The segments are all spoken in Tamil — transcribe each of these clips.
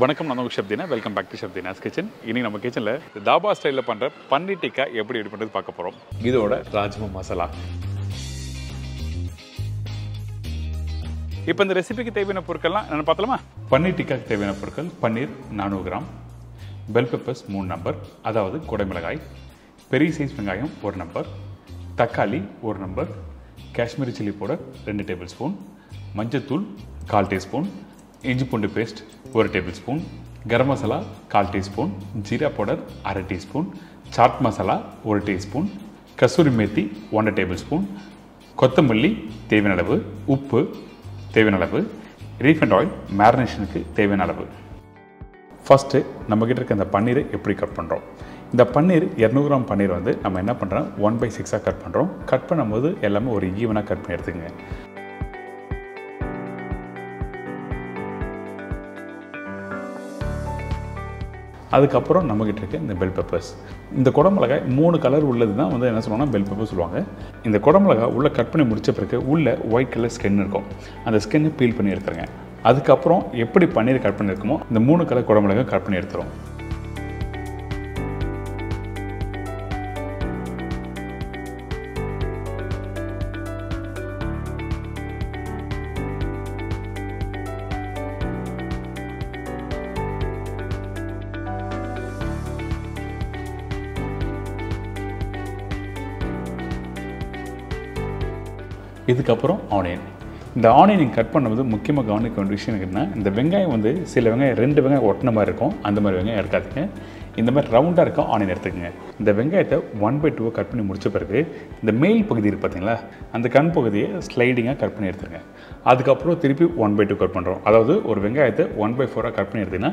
வணக்கம் நான் உங்கள் chef Deena welcome back to chef Deena's kitchen. இன்னைக்கு நம்ம கிச்சனில் தாபா ஸ்டைலில் பண்ணுற பன்னீர் டிக்கா எப்படி ரெடி பண்ணுறது பார்க்க போகிறோம். இதோட ராஜ்மா மசாலா. இப்போ இந்த ரெசிபிக்கு தேவையான பொருட்கள்லாம் என்ன பார்த்தலாமா? பன்னீர் டிக்காக்கு தேவையான பொருட்கள்: பன்னீர் 400 கிராம், பெல் பெப்பர்ஸ் 3 நம்பர், அதாவது குடைமிளகாய், பெரிய சைஸ் வெங்காயம் 1 நம்பர், தக்காளி 1 number, Kashmiri chilli powder 2 tablespoon, மஞ்சத்தூள் 1/4 டீஸ்பூன், இஞ்சி பூண்டு paste 1 tablespoon, garam masala 1/4 teaspoon, jeera powder 1/2 teaspoon, chaat masala 1 teaspoon, kasuri methi 1 tablespoon, கொத்தமல்லி தேவையான அளவு, உப்பு தேவையான அளவு, ரீஃபைண்ட் ஆயில் மேரினேஷனுக்கு தேவையான அளவு. ஃபஸ்ட்டு நம்மக்கிட்ட இருக்க இந்த பன்னீரை எப்படி கட் பண்ணுறோம்? இந்த பன்னீர் 200 கிராம் பன்னீர் வந்து நம்ம என்ன பண்ணுறோம், 1/6 கட் பண்ணுறோம். கட் பண்ணும்போது எல்லாமே ஒரு ஈவனாக கட் பண்ணி எடுத்துக்கங்க. அதுக்கப்புறம் நம்மகிட்ட இருக்க இந்த பெல் பெப்பர்ஸ், இந்த குடமிளகாய் 3 கலர் உள்ளது தான் வந்து என்ன சொல்லுவாங்கன்னா பெல் பெப்பர் சொல்லுவாங்க. இந்த குடமிளகாய் உள்ளே கட் பண்ணி முடிச்ச பிறகு உள்ளே ஒயிட் கலர் ஸ்கின் இருக்கும். அந்த ஸ்கின்னை பீல் பண்ணி எடுத்துருங்க. அதுக்கப்புறம் எப்படி பன்னீர் கட் பண்ணியிருக்குமோ இந்த 3 கலர் குடமிளகாய் கட் பண்ணி எடுத்துரும். இதுக்கப்புறம் ஆனியன். இந்த ஆனியன் நீங்கள் கட் பண்ணும்போது முக்கியமாக கவனிக்க வேண்டிய விஷயம் என்னன்னா, இந்த வெங்காயம் வந்து சில வெங்காயம் 2 வெங்காயம் ஒட்டின மாதிரி இருக்கும். அந்த மாதிரி வெங்காயம் எடுக்காதீங்க. இந்த மாதிரி ரவுண்டாக இருக்கும் ஆனியன் எடுத்துக்கங்க. இந்த வெங்காயத்தை 1/2 கட் பண்ணி முடிச்ச பிறகு இந்த மேல் பகுதி இருக்குது பார்த்தீங்களா, அந்த கண் பகுதியை ஸ்லைடிங்காக கட் பண்ணி எடுத்துருங்க. அதுக்கப்புறம் திருப்பி 1/2 கட் பண்ணுறோம். அதாவது ஒரு வெங்காயத்தை 1/4 கட் பண்ணி எடுத்திங்கன்னா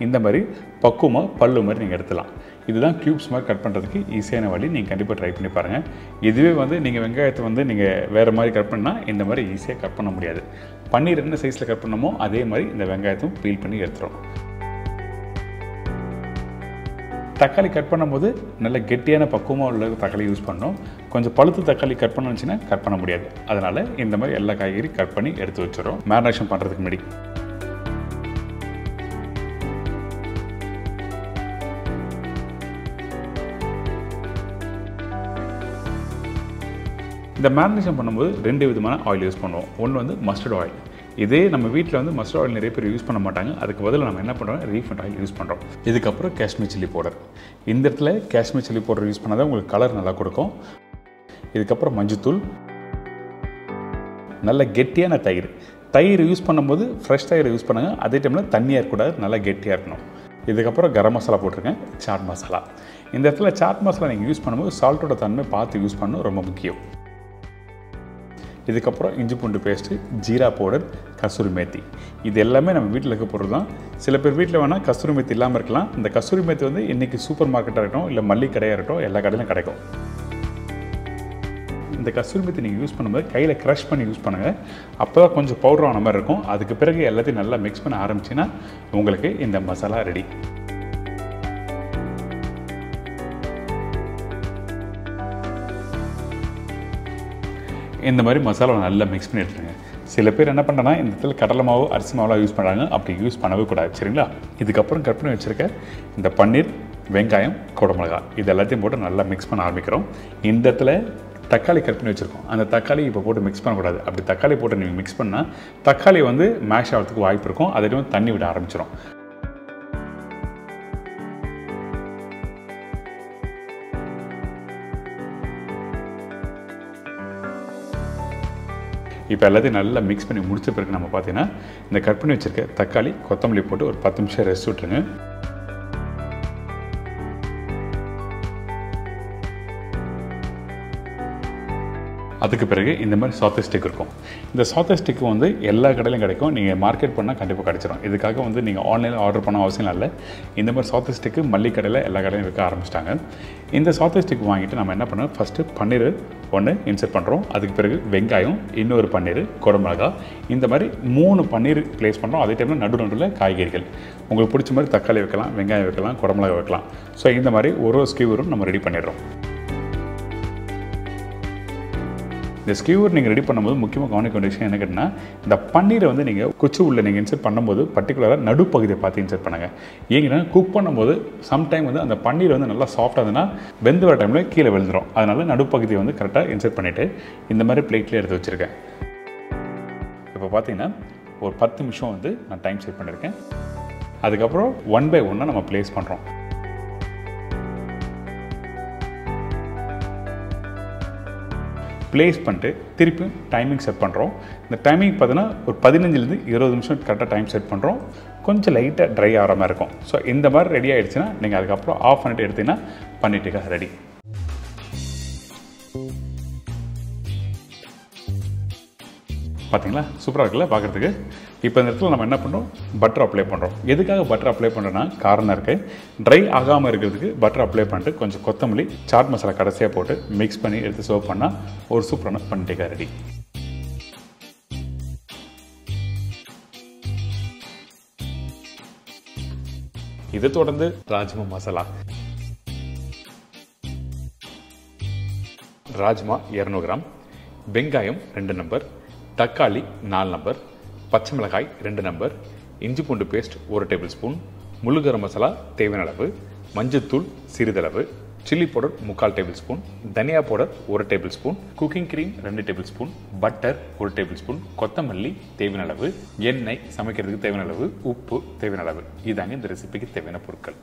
இந்த மாதிரி பக்குவமாக பல்லு மாதிரி நீங்கள் எடுத்துலாம். இதுதான் க்யூப்ஸ் மாதிரி கட் பண்ணுறதுக்கு ஈஸியான வழி. நீங்கள் கண்டிப்பாக ட்ரை பண்ணி பாருங்கள். இதுவே வந்து நீங்கள் வெங்காயத்தை வந்து நீங்கள் வேறு மாதிரி கட் பண்ணால் இந்த மாதிரி ஈஸியாக கட் பண்ண முடியாது. பன்னீர் என்ன சைஸில் கட் பண்ணமோ அதே மாதிரி இந்த வெங்காயத்தையும் பீல் பண்ணி எடுத்துரும். தக்காளி கட் பண்ணும்போது நல்ல கெட்டியான பக்குவமாக உள்ள தக்காளி யூஸ் பண்ணணும். கொஞ்சம் பழுத்து தக்காளி கட் பண்ணணுச்சுன்னா கட் பண்ண முடியாது. அதனால் இந்த மாதிரி எல்லா காய்கறி கட் பண்ணி எடுத்து வச்சுரும் மேரினேஷன் பண்ணுறதுக்கு முன்னாடி. இந்த மேரினேஷன் பண்ணும்போது 2 விதமான ஆயில் யூஸ் பண்ணுவோம். ஒன்று வந்து மஸ்டர்ட் ஆயில். இதே நம்ம வீட்டில் வந்து மஸ்டர்ட் ஆயில் நிறைய பேர் யூஸ் பண்ண மாட்டாங்க. அதுக்கு பதில் நம்ம என்ன பண்ணுறோம், ரீஃபைண்ட் ஆயில் யூஸ் பண்ணுறோம். இதுக்கப்புறம் காஷ்மீர் சில்லி பவுடர். இந்த இடத்துல காஷ்மீர் சில்லி பவுடர் யூஸ் பண்ணால் தான் உங்களுக்கு கலர் நல்லா கொடுக்கும். இதுக்கப்புறம் மஞ்சத்தூள், நல்ல கெட்டியான தயிர். தயிர் யூஸ் பண்ணும்போது ஃப்ரெஷ் தயிர் யூஸ் பண்ணுங்கள். அதே டைமில் தண்ணியாக இருக்கக்கூடாது, நல்லா கெட்டியாக இருக்கணும். இதுக்கப்புறம் கரம் மசாலா போட்டிருக்கேன், சாட் மசாலா. இந்த இடத்துல சாட் மசாலா நீங்கள் யூஸ் பண்ணும்போது சால்ட்டோட தன்மை பார்த்து யூஸ் பண்ணணும், ரொம்ப முக்கியம். இதுக்கப்புறம் இஞ்சி பூண்டு பேஸ்ட்டு, ஜீரா பவுடர், கஸ்தூரி மேத்தி. இது எல்லாமே நம்ம வீட்டில் இருக்க பொருள் தான். சில பேர் வீட்டில் வேணால் கஸ்தூரி மேத்தி இல்லாமல் இருக்கலாம். இந்த கஸ்தூரி மேத்தி வந்து இன்றைக்கி சூப்பர் மார்க்கெட்டாக இருக்கட்டும், இல்லை மல்லிகை கடையாக இருக்கட்டும், எல்லா கடையிலும் கிடைக்கும். இந்த கஸ்தூரி மேத்தி நீங்கள் யூஸ் பண்ணும்போது கையில் க்ரஷ் பண்ணி யூஸ் பண்ணுங்கள். அப்போ தான் கொஞ்சம் பவுடர் ஆன மாதிரி இருக்கும். அதுக்கு பிறகு எல்லாத்தையும் நல்லா மிக்ஸ் பண்ண ஆரம்பிச்சின்னா உங்களுக்கு இந்த மசாலா ரெடி. இந்த மாதிரி மசாலாவை நல்லா மிக்ஸ் பண்ணி எடுத்துருங்க. சில பேர் என்ன பண்ணுறேன்னா இந்த இடத்துல கடலை மாவு, அரிசி மாவுலாம் யூஸ் பண்ணுறாங்க. அப்படி யூஸ் பண்ணவே கூடாது, சரிங்களா? இதுக்கப்புறம் கட் பண்ணி வச்சுருக்க இந்த பன்னீர், வெங்காயம், குடமிளகாய் இது எல்லாத்தையும் போட்டு நல்லா மிக்ஸ் பண்ண ஆரம்பிக்கிறோம். இந்த இடத்துல தக்காளி கட் பண்ணி வச்சுருக்கோம். அந்த தக்காளி இப்போ போட்டு மிக்ஸ் பண்ணக்கூடாது. அப்படி தக்காளி போட்டு நீங்கள் மிக்ஸ் பண்ணால் தக்காளி வந்து மேஷ் ஆகிறதுக்கு வாய்ப்பு இருக்கும். அதுலேயும் தண்ணி விட ஆரம்பிச்சிடும். இப்போ எல்லாத்தையும் நல்லா மிக்ஸ் பண்ணி முடிச்ச பிறகு நம்ம பார்த்தீங்கன்னா இந்த கட் பண்ணி வச்சுருக்க தக்காளி, கொத்தமல்லி போட்டு ஒரு 10 நிமிஷம் ரெஸ்ட் விட்டுருங்க. அதுக்கு பிறகு இந்த மாதிரி சாத்தே ஸ்டிக் இருக்கும். இந்த சாத்தே ஸ்டிக்கு வந்து எல்லா கடையிலும் கிடைக்கும். நீங்கள் மார்க்கெட் பண்ணால் கண்டிப்பாக கிடைச்சிடும். இதுக்காக வந்து நீங்கள் ஆன்லைனில் ஆர்டர் பண்ண அவசியம் இல்லை. இந்த மாதிரி சாத்தே ஸ்டிக்கு மல்லிகை கடையில் எல்லா கடையிலும் இருக்க ஆரம்பிச்சிட்டாங்க. இந்த சாத்தே ஸ்டிக் வாங்கிட்டு நம்ம என்ன பண்ணோம், ஃபஸ்ட்டு பன்னீர் ஒன்று இன்சர்ட் பண்ணுறோம். அதுக்கு பிறகு வெங்காயம், இன்னொரு பன்னீர், குடமிளகாய், இந்த மாதிரி 3 பன்னீர் ப்ளேஸ் பண்ணுறோம். அதே டைமில் நடுவில் காய்கறிகள் உங்களுக்கு பிடிச்ச மாதிரி தக்காளி வைக்கலாம், வெங்காயம் வைக்கலாம், குடமிளகாய் வைக்கலாம். ஸோ இந்த மாதிரி ஒரு ஸ்கியூரும் நம்ம ரெடி பண்ணிடுறோம். இந்த ஸ்கியூவர் நீங்கள் ரெடி பண்ணும்போது முக்கியமாக கவனிக்க வேண்டிய விஷயம் என்ன கேட்டால் இந்த பன்னீரை வந்து நீங்கள் குச்சி உள்ள நீங்கள் இன்சர்ட் பண்ணும்போது பர்டிகுலராக நடுப்பகுதியை பார்த்து இன்சர்ட் பண்ணுங்கள். ஏங்கன்னா குக் பண்ணும்போது சம்டைம் வந்து அந்த பன்னீர் வந்து நல்லா சாஃப்டாக இருந்ததுன்னா வெந்து வர டைமில் கீழே விழுந்துடும். அதனால் நடுப்பகுதியை வந்து கரெக்டாக இன்சர்ட் பண்ணிவிட்டு இந்த மாதிரி பிளேட்லேயே எடுத்து வச்சுருக்கேன். இப்போ பார்த்தீங்கன்னா ஒரு 10 நிமிஷம் வந்து நான் டைம் செட் பண்ணியிருக்கேன். அதுக்கப்புறம் 1 by 1 நம்ம ப்ளேஸ் பண்ணுறோம். ப்ளேஸ் பண்ணிட்டு திருப்பியும் டைமிங் செட் பண்ணுறோம். இந்த டைமிங் பார்த்தீங்கன்னா ஒரு 15லேருந்து 20 நிமிஷம் கரெக்டாக டைம் செட் பண்ணுறோம். கொஞ்சம் லைட்டாக ட்ரை ஆகிற மாதிரி இருக்கும். ஸோ இந்த மாதிரி ரெடி ஆகிடுச்சுன்னா நீங்கள் அதுக்கப்புறம் ஆஃப் பண்ணிட்டு எடுத்தீங்கன்னா பன்னீர் டிக்கா ரெடி. பார்த்தீங்களா, சூப்பராக இருக்குல்ல பார்க்குறதுக்கு. இப்போ இந்த இடத்துல நம்ம என்ன பண்ணுறோம், பட்டர் அப்ளை பண்ணுறோம். எதுக்காக பட்டர் அப்ளை பண்ணுறோன்னா காரணம் இருக்குது. ட்ரை ஆகாமல் இருக்கிறதுக்கு பட்டர் அப்ளை பண்ணிட்டு கொஞ்சம் கொத்தமல்லி, சாட் மசாலா கடைசியாக போட்டு மிக்ஸ் பண்ணி எடுத்து சர்வ் பண்ணால் ஒரு சூப்பரான பன்னீர் டிக்கா ரெடி. இதை தொடர்ந்து ராஜ்மா மசாலா. ராஜ்மா 200 கிராம், வெங்காயம் 2 நம்பர், தக்காளி 4 நம்பர், பச்சை மிளகாய் 2 நம்பர், இஞ்சி பூண்டு பேஸ்ட் 1 டேபிள் ஸ்பூன், முழு கரம் மசாலா தேவையான அளவு, மஞ்சத்தூள் சிறிதளவு, சில்லி பவுடர் 3/4 டேபிள் ஸ்பூன், தனியா powder 1 table spoon, cooking cream 2 table spoon, butter 1 tablespoon, கொத்தமல்லி தேவையான அளவு, எண்ணெய் சமைக்கிறதுக்கு தேவையான அளவு, உப்பு தேவையான அளவு. இதாங்க இந்த ரெசிபிக்கு தேவையான பொருட்கள்.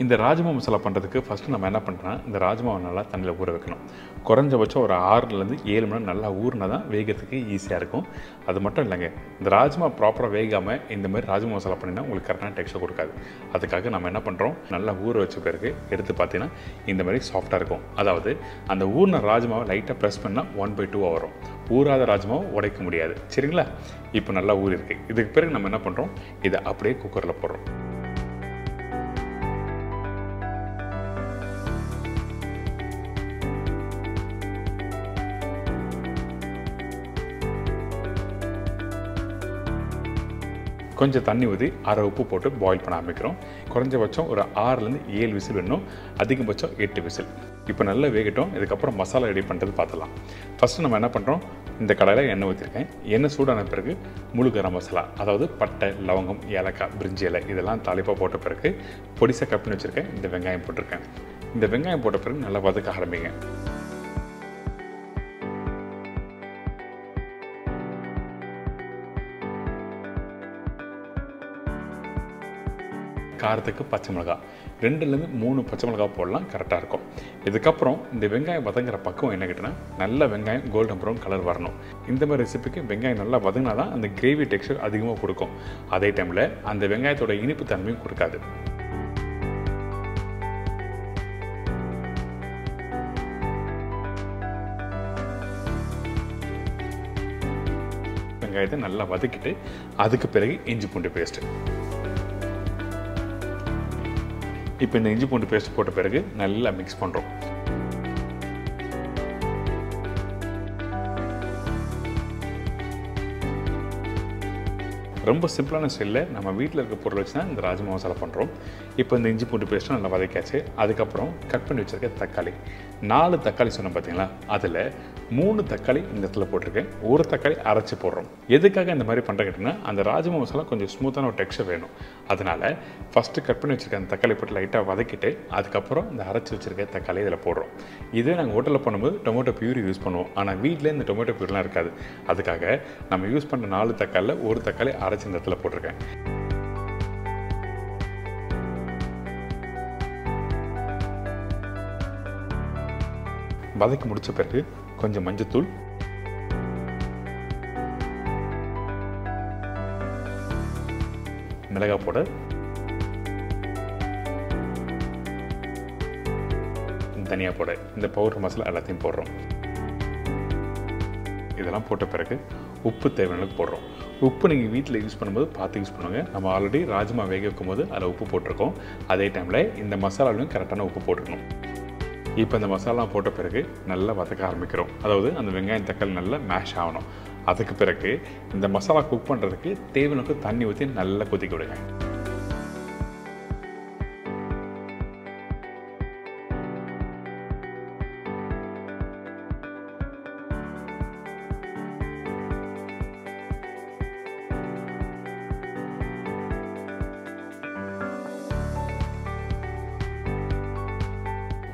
இந்த ராஜ்மா மசாலா பண்ணுறதுக்கு ஃபஸ்ட்டு நம்ம என்ன பண்ணுறோன்னா இந்த ராஜ்மாவை நல்லா தண்ணியில் ஊற வைக்கணும். குறைஞ்சபட்சம் ஒரு 6லேருந்து 7 மணி நேரம் நல்லா ஊறினா தான் வேகிறதுக்கு ஈஸியாக இருக்கும். அது மட்டும் இல்லைங்க, இந்த ராஜ்மா ப்ராப்பராக வேகாமல் இந்த மாதிரி ராஜ்மா மசாலா பண்ணினா உங்களுக்கு கரெக்டான டெக்ஸ்சர் கொடுக்காது. அதுக்காக நம்ம என்ன பண்ணுறோம், நல்லா ஊற வச்ச பிறகு எடுத்து பார்த்தீங்கன்னா இந்த மாதிரி சாஃப்டாக இருக்கும். அதாவது அந்த ஊறின ராஜ்மாவை லைட்டாக ப்ரெஸ் பண்ணால் 1/2 வரும். ஊறாத ராஜ்மாவை உடைக்க முடியாது. சரிங்களா, இப்போ நல்லா ஊறி இருக்குது. இதுக்கு பிறகு நம்ம என்ன பண்ணுறோம், இதை அப்படியே குக்கரில் போடுறோம். கொஞ்சம் தண்ணி ஊற்றி அரை உப்பு போட்டு பாயில் பண்ண ஆரம்பிக்கிறோம். குறைஞ்சபட்சம் ஒரு 6லேருந்து 7 விசில் வேணும், அதிகபட்சம் 8 விசில். இப்போ நல்லா வேகட்டும். இதுக்கப்புறம் மசாலா ரெடி பண்ணுறது பார்த்துலாம். ஃபஸ்ட்டு நம்ம என்ன பண்ணுறோம், இந்த கடாயில் எண்ணெய் ஊற்றிருக்கேன். எண்ணெய் சூடான பிறகு முழு கரம் மசாலா, அதாவது பட்டை, லவங்கம், ஏலக்காய், பிரிஞ்சி இலை இதெல்லாம் தாளிப்பாக போட்ட பிறகு பொடிசாக கட் பண்ணி வச்சுருக்கேன். இந்த வெங்காயம் போட்டிருக்கேன். இந்த வெங்காயம் போட்ட பிறகு நல்லா வதக்க ஆரம்பிங்க. காரத்துக்கு பச்சை மிளகா 2லேருந்து 3 பச்சை மிளகா போடலாம், கரெக்டாக இருக்கும். இதுக்கப்புறம் இந்த வெங்காயம் வதங்குற பக்கம் என்ன கேட்டோன்னா நல்ல வெங்காயம் கோல்டன் ப்ரௌன் கலர் வரணும். இந்த மாதிரி ரெசிபிக்கு வெங்காயம் நல்லா வதங்கினா தான் அந்த கிரேவி டெக்ஸ்சர் அதிகமாக கொடுக்கும். அதே டைமில் அந்த வெங்காயத்தோட இனிப்பு தன்மையும் கொடுக்காது. வெங்காயத்தை நல்லா வதக்கிட்டு அதுக்கு பிறகு இஞ்சி பூண்டு பேஸ்ட்டு. இப்போ இந்த இஞ்சி பூண்டு பேஸ்ட் போட்ட பிறகு நல்லா மிக்ஸ் பண்ணுறோம். ரொம்ப சிம்பிளான ஸ்டைலில் நம்ம வீட்டில் இருக்க பொருள் வச்சு தான் இந்த ராஜ்மா மசாலா பண்ணுறோம். இப்போ இந்த இஞ்சி பூண்டு பேஸ்ட்டும் நல்லா வதக்காச்சு. அதுக்கப்புறம் கட் பண்ணி வச்சுருக்க தக்காளி 4 தக்காளி சொன்னோம் பார்த்தீங்களா, அதில் 3 தக்காளி இந்த இடத்துல போட்டிருக்கேன். 1 தக்காளி அரைச்சி போடுறோம். எதுக்காக இந்த மாதிரி பண்ணுற கேட்டிங்கன்னா அந்த ராஜ்மா மசாலா கொஞ்சம் ஸ்மூத்தான ஒரு டெக்ஸ்சர் வேணும். அதனால் ஃபஸ்ட்டு கட் பண்ணி வச்சுருக்க அந்த தக்காளி போட்டு லைட்டாக வதக்கிட்டு அதுக்கப்புறம் இந்த அரைச்சி வச்சுருக்க தக்காளி இதில் போடுறோம். இதே நாங்கள் ஹோட்டலில் பண்ணும்போது டொமேட்டோ பியூரி யூஸ் பண்ணுவோம். ஆனால் வீட்டில் இந்த டொமேட்டோ பியூரிலாம் இருக்காது. அதுக்காக நம்ம யூஸ் பண்ணுற 4 தக்காளியில் 1 தக்காளி அரைச்சி இந்த இடத்துல போட்டிருக்கேன். வதக்கி முடிச்ச பிறகு கொஞ்சம் மஞ்சத்தூள், மிளகாய் பவுடர், தனியா பவுடர், இந்த பவுடர் மசாலா எல்லாத்தையும் போடுறோம். இதெல்லாம் போட்ட பிறகு உப்பு தேவையான போடுறோம். உப்பு நீங்கள் வீட்டில் யூஸ் பண்ணும்போது பார்த்து யூஸ் பண்ணுவாங்க. நம்ம ஆல்ரெடி ராஜ்மா வேக வைக்கும் போது அதில் உப்பு போட்டிருக்கோம். அதே டைமில் இந்த மசாலாலையும் கரெக்டான உப்பு போட்டுக்கணும். இப்போ இந்த மசாலா போட்ட பிறகு நல்லா வதக்க ஆரம்பிக்கிறோம். அதாவது அந்த வெங்காயம் தக்காளி நல்லா மேஷ் ஆகணும். அதுக்கு பிறகு இந்த மசாலா குக் பண்ணுறதுக்கு தேவையான தண்ணி ஊற்றி நல்லா கொதிக்க விடுங்க.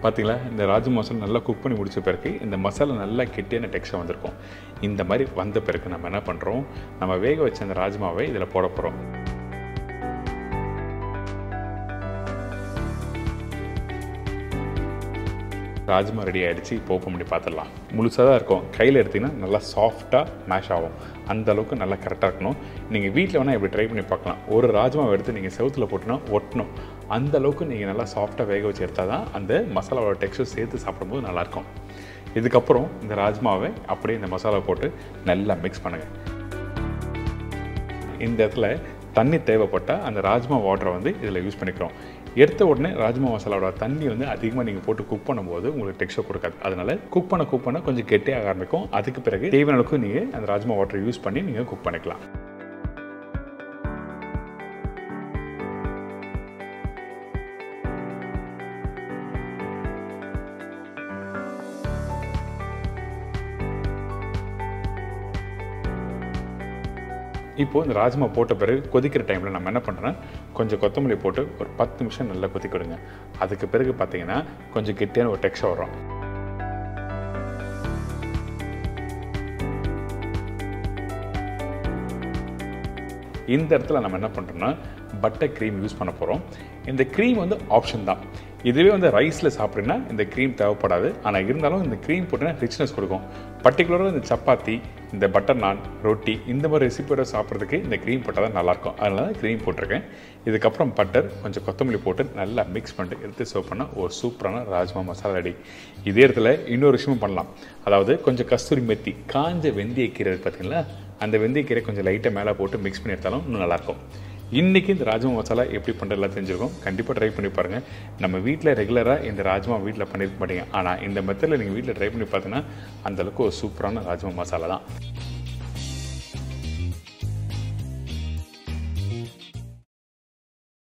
பார்த்தீங்களா, இந்த ராஜ்மா மசாலா நல்லா குக் பண்ணி முடிச்ச பிறகு இந்த மசாலா நல்லா கெட்டியான டெக்ஸ்டர் வந்திருக்கும். இந்த மாதிரி வந்த பிறகு நம்ம என்ன பண்ணுறோம், நம்ம வேக வச்ச அந்த ராஜ்மாவை இதில் போட போகிறோம். ராஜ்மா ரெடி ஆகிடுச்சு. இப்போ ஓப்பன் பண்ணி பார்த்துடலாம். முழுசாக தான் இருக்கும். கையில் எடுத்திங்கன்னா நல்லா சாஃப்டாக மேஷ் ஆகும். அந்த அளவுக்கு நல்லா கரெக்டாக இருக்கணும். நீங்கள் வீட்டில் வேணால் இப்படி ட்ரை பண்ணி பார்க்கலாம். ஒரு ராஜ்மாவை எடுத்து நீங்கள் செவுத்தில் போட்டுனா ஒட்டணும். அந்த அளவுக்கு நீங்கள் நல்லா சாஃப்டாக வேக வச்சு எடுத்தால் தான் அந்த மசாலாவோட டெக்ஸ்டர் சேர்த்து சாப்பிடும்போது நல்லாயிருக்கும். இதுக்கப்புறம் இந்த ராஜ்மாவை அப்படியே இந்த மசாலா போட்டு நல்லா மிக்ஸ் பண்ணுங்கள். இந்த இடத்துல தண்ணி தேவைப்பட்டால் அந்த ராஜ்மா வாட்டரை வந்து இதில் யூஸ் பண்ணிக்கிறோம். எடுத்த உடனே ராஜ்மா மசாலாவோட தண்ணி வந்து அதிகமாக நீங்கள் போட்டு குக் பண்ணும்போது உங்களுக்கு டெக்ஸ்டர் கொடுக்காது. அதனால் குக் பண்ண கொஞ்சம் கெட்டியாக ஆரம்பிக்கும். அதுக்கு பிறகு தேவையான அளவுக்கு நீங்கள் அந்த ராஜ்மா வாட்டரை யூஸ் பண்ணி நீங்கள் குக் பண்ணிக்கலாம். இப்போது இந்த ராஜ்மா போட்ட பிறகு கொதிக்கிற டைமில் நம்ம என்ன பண்ணுறோன்னா கொஞ்சம் கொத்தமல்லி போட்டு ஒரு 10 நிமிஷம் நல்லா கொதிக்க விடுங்க. அதுக்கு பிறகு பார்த்தீங்கன்னா கொஞ்சம் கெட்டியான ஒரு டெக்ஸ்டர் வரும். இந்த இடத்துல நம்ம என்ன பண்ணுறோம்னா பட்டர் க்ரீம் யூஸ் பண்ண போகிறோம். இந்த க்ரீம் வந்து ஆப்ஷன் தான். இதுவே வந்து ரைஸில் சாப்பிட்றீங்கன்னா இந்த க்ரீம் தேவைப்படாது. ஆனால் இருந்தாலும் இந்த க்ரீம் போட்டுனா ரிச்னஸ் கொடுக்கும். பர்டிகுலராக இந்த சப்பாத்தி, இந்த பட்டர் நான், ரொட்டி இந்த மாதிரி ரெசிபியோட சாப்பிட்றதுக்கு இந்த க்ரீம் போட்டால் தான் நல்லாயிருக்கும். அதனால தான் க்ரீம் போட்டிருக்கேன். இதுக்கப்புறம் பட்டர் கொஞ்சம் கொத்தமல்லி போட்டு நல்லா மிக்ஸ் பண்ணிட்டு எடுத்து சர்வ் பண்ணால் ஒரு சூப்பரான ராஜ்மா மசாலா ரெடி. இதே இடத்துல இன்னொரு விஷயமும் பண்ணலாம். அதாவது கொஞ்சம் கஸ்தூரி மெத்தி, காஞ்ச வெந்தயக்கீரை பார்த்தீங்களா, அந்த வெந்தயக்கீரை கொஞ்சம் லைட்டாக மேலே போட்டு மிக்ஸ் பண்ணி எடுத்தாலும் இன்னும் நல்லாயிருக்கும். இன்றைக்கி இந்த ராஜ்மா மசாலா எப்படி பண்ணுறதுலாம் தெரிஞ்சிருக்கும். கண்டிப்பாக ட்ரை பண்ணி பாருங்கள். நம்ம வீட்டில் ரெகுலராக இந்த ராஜ்மா வீட்டில் பண்ணியிருக்க மாட்டீங்க. ஆனால் இந்த மெத்தடில் நீங்கள் வீட்டில் ட்ரை பண்ணி பார்த்தீங்கன்னா அந்தளவுக்கு ஒரு சூப்பரான ராஜ்மா மசாலா தான்.